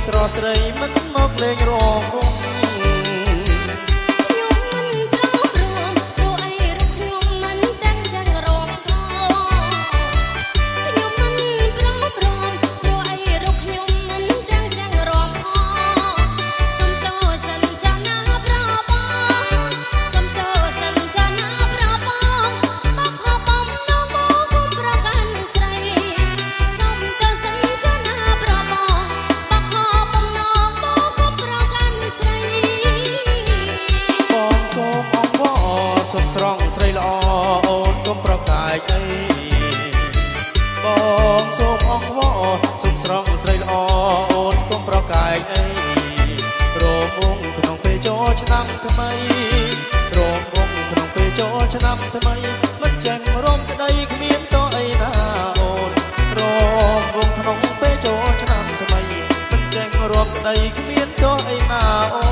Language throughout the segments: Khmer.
ស្រស់ស្រីមិនមកលេងរងវងស្រងស្រីល្អអូនកុំប្រកាយអីបងសូមអង្វរសូមស្រងស្រីល្អអូនកុំប្រកាយអីរោមវងក្នុងពេលចូលឆ្នាំថ្មីរោមវងក្នុងពេលចូលឆ្នាំថ្មីមិនចាញ់រំក្តីគ្មានតអីណាអូនរោមវងក្នុងពេលចូលឆ្នាំថ្មីមិនចាញ់រំក្តីគ្មានតអីណាអូ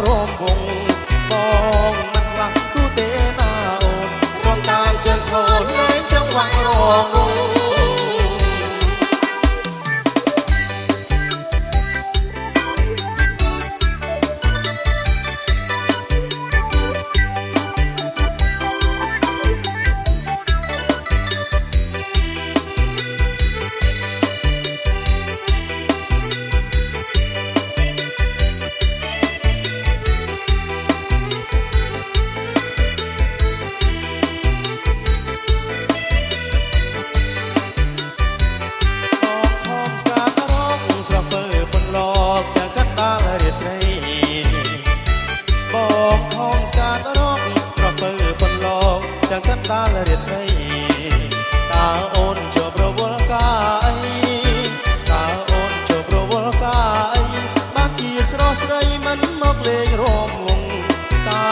រោមវងបងមិនខ្វះគូទេណាអូនរំតាមជើងខូនលែងចង្វាក់រោមវងទាំងកណ្ដាលរាត្រីតើអូនជាប់រវល់កាអីតើអូនជាប់រវល់កាអីបានជាស្រស់ស្រីមិនមកលេងរំវងតើ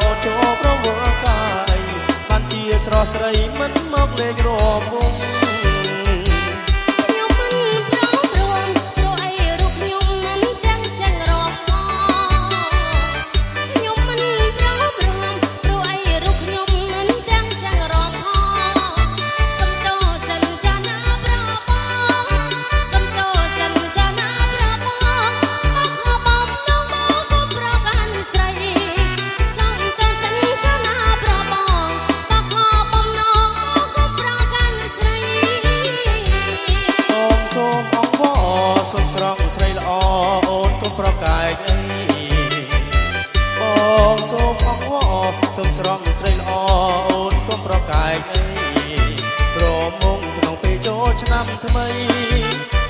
អូនជាប់រវល់កាអីបានជាស្រស់ស្រីមិនមកលេងរំវងស្រងស្រីល្អអូនកុំប្រកាយអីបងសូមអង្វរសូមស្រងស្រីល្អអូនកុំប្រកាយអីរោមវងក្នុងពេលចូលឆ្នាំថ្មី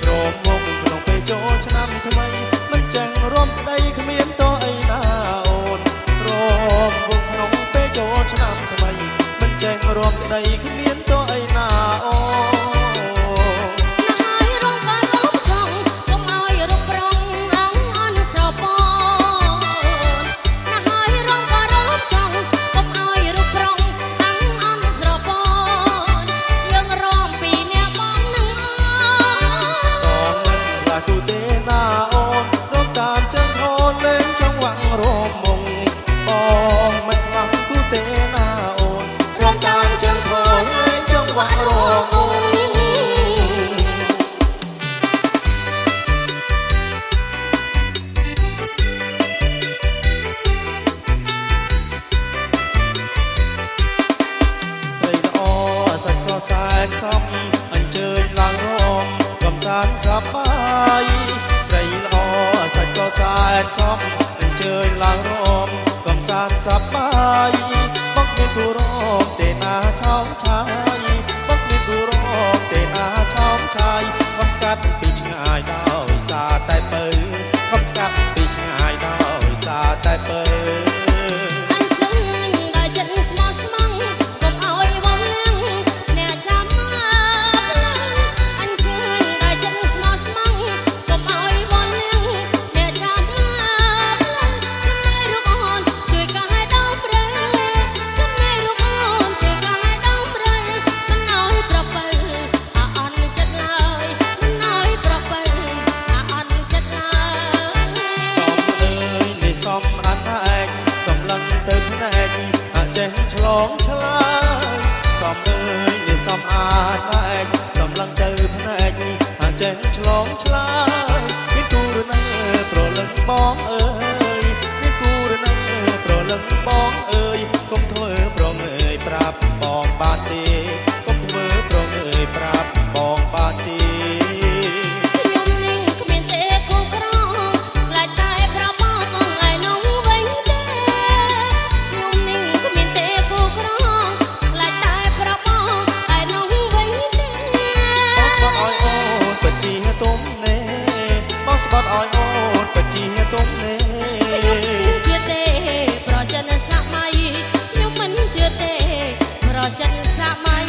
រោមវងក្នុងពេលចូលឆ្នាំថ្មីមិនចាញ់រំក្តីគ្មានតអីណាអូនរោមវងក្នុងពេលចូលឆ្នាំថ្មីមិនចាញ់រំក្តីគ្មានតអីណាអូរោមវងបងមិនខ្វះគូទេណាអូនរំតាមជើងខូនលែងចង្វាក់រោមវងស្រីល្អសាច់សសែនសំអញ្ជើញឡើងរំកំសាន្តសប្បាយស្រីល្អសាច់សសែនសំអញ្ជើញឡើងរំកំសាន្តសប្បាយបងមានគូរមទេណាឆោមឆាយបងមានគូរមទេណាឆោមឆាយខំស្កាត់ពីឆ្ងាយដោយសារតែពៅខំស្កាត់ពីឆ្ងាយដោយសារតែពៅ ងឆ្លើយមានគូរនៅប្រលឹងបងអើយមានគូរនៅប្រលឹងបងអើយកុំធ្វើប្រងើយប្រាប់បងបានទេកុំធ្វើប្រងើយប្រាប់បងបានទេខ្ញុំនឹងគ្មានទេគូក្រខ្លាចតែប្របងឯនោះវិញទេខ្ញុំនឹងគ្មានទេគូក្រខ្លាចតែប្របងឯនោះវិញទេបងស្បត់ឲ្យអូនបជាទុំនេបងស្បត់ឲ្យអូនបជាទុំនេខ្ញុំជឿទេប្រចិនសម័យខ្ញុំមិនជឿទេប្រចិនសម័យ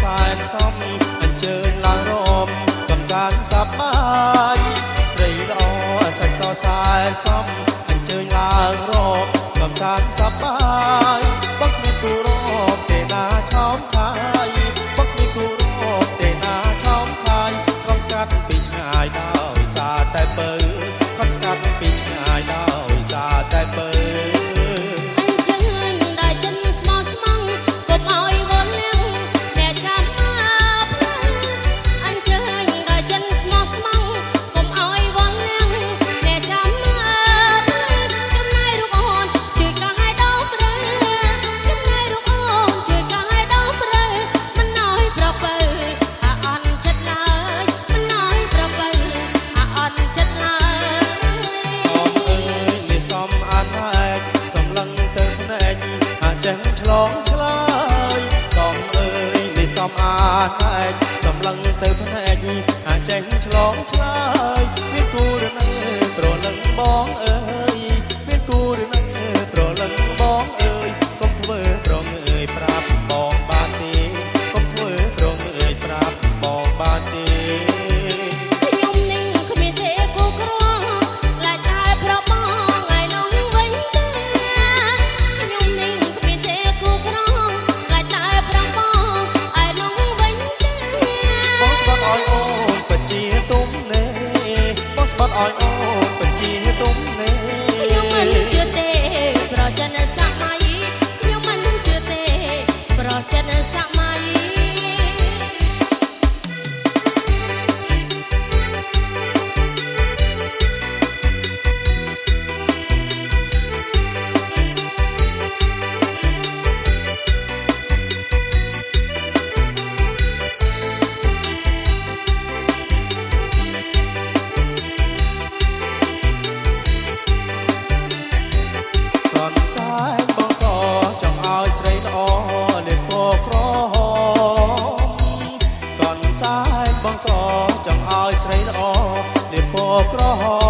សែនសំអញ្ជើញឡើងរំកំសាន្តសប្បាយស្រីល្អសាច់សសែនសំអញ្ជើញឡើងរំកំសាន្តសប្បាយបុកមានគូរបទេណាឆោមឆាយបុកមានគូរបទេណាឆោមឆាយខំស្កាត់ពីឆ្ងាយដោយសារតែបើខំស្កាត់ពីឆ្ងាយដោយសារតែបើឆ្លងឆ្លើយកំអើយនេះសំអាតឯកសម្លឹងទៅភ្នែកអាចចេញឆ្លងឆ្លើយមានគូរនៅប្រលឹងបងអើយមានគូរនៅប្រលឹងបងអើយកុំធ្វើប្រងើយប្រាប់បងបានទេកុំធ្វើប្រងើយប្រាប់បងបានទេខ្ញុំនឹងគ្មានទេគូក្រឡាយតែប្របងឯនោះវិញទេខ្ញុំនឹងគ្មានទេគូក្រឡាយតែប្របងឯនោះវិញទេបងស្បត់ឲ្យអូនបជាទុំនេបងស្បត់ឲ្យអូនបជាទុំនេខ្ញុំមិនជឿទេប្រចិនសម័យខ្ញុំមិនជឿទេប្រចិនសម័យសែងបងសចង់ឲ្យស្រីល្អលេបពណ៌ក្រហមកនសែងបងសចង់ឲ្យស្រីល្អលេបពណ៌ក្រហម